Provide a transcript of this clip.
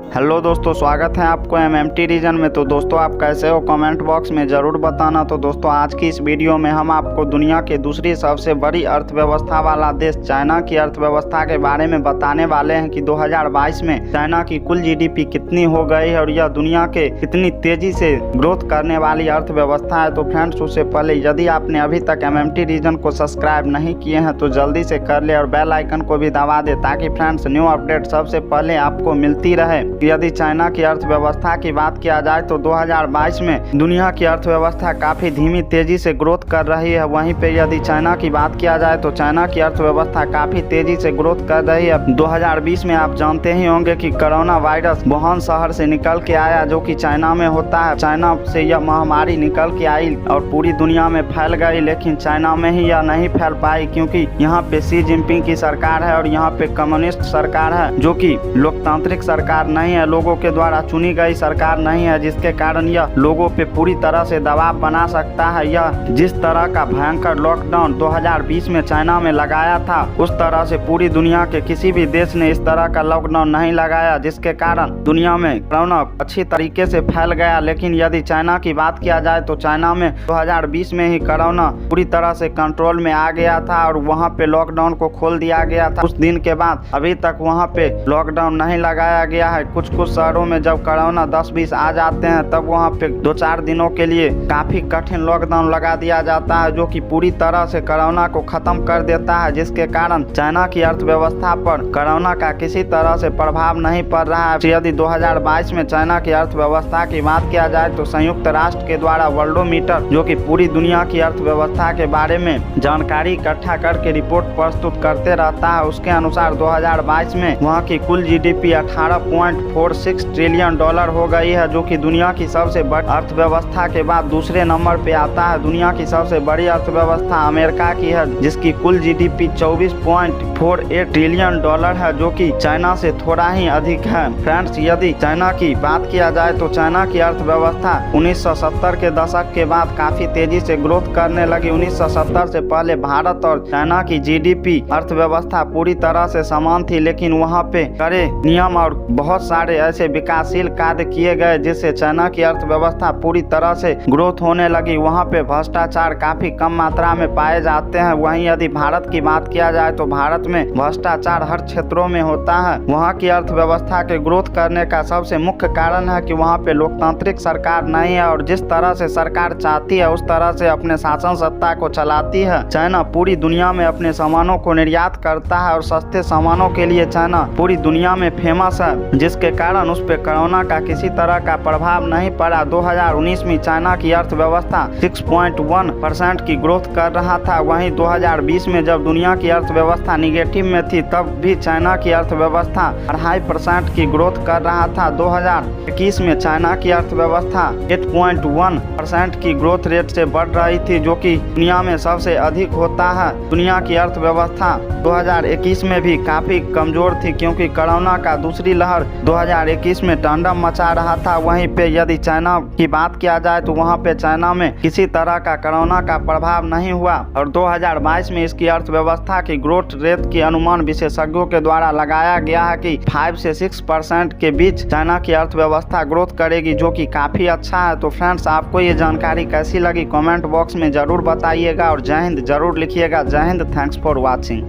Hello दोस्तों, स्वागत है आपको एमएमटी रीजन में। तो दोस्तों, आप कैसे हो कमेंट बॉक्स में ज़रूर बताना। तो दोस्तों, आज की इस वीडियो में हम आपको दुनिया की दूसरी सबसे बड़ी अर्थव्यवस्था वाला देश चाइना की अर्थव्यवस्था के बारे में बताने वाले हैं कि 2022 में चाइना की कुल जीडीपी कितनी हो गई है और यह दुनिया के कितनी तेजी से ग्रोथ करने वाली अर्थव्यवस्था है। तो फ्रेंड्स, उससे पहले यदि आपने अभी तक एमएमटी रीजन को सब्सक्राइब नहीं किए हैं तो जल्दी से कर ले और बेल आइकन को भी दबा दे, ताकि फ्रेंड्स न्यू अपडेट सबसे पहले आपको मिलती रहे। यदि चाइना की अर्थव्यवस्था की बात किया जाए तो 2022 में दुनिया की अर्थव्यवस्था काफी धीमी तेजी से ग्रोथ कर रही है। वहीं पे यदि चाइना की बात किया जाए तो चाइना की अर्थव्यवस्था काफी तेजी से ग्रोथ कर रही है। 2020 में आप जानते ही होंगे कि कोरोना वायरस वुहान शहर से निकल के आया, जो कि चाइना में होता है। चाइना से यह महामारी निकल के आई और पूरी दुनिया में फैल गई, लेकिन चाइना में ही यह नहीं फैल पाई, क्योंकि यहाँ पे शी जिनपिंग की सरकार है और यहाँ पे कम्युनिस्ट सरकार है, जो कि लोकतांत्रिक सरकार नहीं है, लोगों के द्वारा चुनी गई सरकार नहीं है, जिसके कारण यह लोगों पे पूरी तरह से दबाव बना सकता है। यह जिस तरह का भयंकर लॉकडाउन 2020 में चाइना में लगाया था, उस तरह से पूरी दुनिया के किसी भी देश ने इस तरह का लॉकडाउन नहीं लगाया, जिसके कारण दुनिया में कोरोना अच्छी तरीके से फैल गया। लेकिन यदि चाइना की बात किया जाए तो चाइना में 2020 में ही कोरोना पूरी तरह से कंट्रोल में आ गया था और वहाँ पे लॉकडाउन को खोल दिया गया था। उस दिन के बाद अभी तक वहाँ पे लॉकडाउन नहीं लगाया गया है। कुछ शहरों में जब कोरोना 10-20 आ जाते हैं, तब वहाँ पे 2-4 दिनों के लिए काफी कठिन लॉकडाउन लगा दिया जाता है, जो कि पूरी तरह से कोरोना को खत्म कर देता है, जिसके कारण चाइना की अर्थव्यवस्था पर कोरोना का किसी तरह से प्रभाव नहीं पड़ रहा है। यदि 2022 में चाइना की अर्थव्यवस्था की बात किया जाए तो संयुक्त राष्ट्र के द्वारा वर्ल्डोमीटर, जो कि पूरी दुनिया की अर्थव्यवस्था के बारे में जानकारी इकट्ठा करके रिपोर्ट प्रस्तुत करते रहता है, उसके अनुसार 2022 में वहाँ की कुल जीडीपी 18.46 ट्रिलियन डॉलर हो गई है, जो कि दुनिया की सबसे बड़ी अर्थव्यवस्था के बाद दूसरे नंबर पे आता है। दुनिया की सबसे बड़ी अर्थव्यवस्था अमेरिका की है, जिसकी कुल जीडीपी 24.48 ट्रिलियन डॉलर है, जो कि चाइना से थोड़ा ही अधिक है। फ्रेंड्स, यदि चाइना की बात किया जाए तो चाइना की अर्थव्यवस्था 1970 के दशक के बाद काफी तेजी से ग्रोथ करने लगी। 1970 से पहले भारत और चाइना की जीडीपी अर्थव्यवस्था पूरी तरह से समान थी, लेकिन वहाँ पे कड़े नियम और बहुत सारे ऐसे विकासशील कार्य किए गए, जिससे चाइना की अर्थव्यवस्था पूरी तरह से ग्रोथ होने लगी। वहाँ पे भ्रष्टाचार काफी कम मात्रा में पाए जाते हैं। वहीं यदि भारत की बात किया जाए तो भारत में भ्रष्टाचार हर क्षेत्रों में होता है। वहाँ की अर्थव्यवस्था के ग्रोथ करने का सबसे मुख्य कारण है कि वहाँ पे लोकतांत्रिक सरकार नहीं है और जिस तरह से सरकार चाहती है उस तरह से अपने शासन सत्ता को चलाती है। चाइना पूरी दुनिया में अपने सामानों को निर्यात करता है और सस्ते सामानों के लिए चाइना पूरी दुनिया में फेमस है, जिसके कारण उस पे कोरोना का किसी तरह का प्रभाव नहीं पड़ा। 2019 में चाइना की अर्थव्यवस्था 6.1% की ग्रोथ कर रहा था। वहीं 2020 में जब दुनिया की अर्थव्यवस्था निगेटिव में थी, तब भी चाइना की अर्थव्यवस्था 2.5% की ग्रोथ कर रहा था। 2021 में चाइना की अर्थव्यवस्था 8.1% की ग्रोथ रेट से बढ़ रही थी, जो कि दुनिया में सबसे अधिक होता है। दुनिया की अर्थव्यवस्था 2021 में भी काफी कमजोर थी, क्योंकि कोरोना का दूसरी लहर 2021 में तांडव मचा रहा था। वहीं पे यदि चाइना की बात किया जाए तो वहाँ पे चाइना में किसी तरह का कोरोना का प्रभाव नहीं हुआ और 2022 में इसकी अर्थव्यवस्था की ग्रोथ रेट की अनुमान विशेषज्ञों के द्वारा लगाया गया है कि 5 से 6% के बीच चाइना की अर्थव्यवस्था ग्रोथ करेगी, जो कि काफी अच्छा है। तो फ्रेंड्स, आपको ये जानकारी कैसी लगी कमेंट बॉक्स में जरूर बताइएगा और जय हिंद जरूर लिखिएगा। जय हिंद, थैंक्स फॉर वॉचिंग।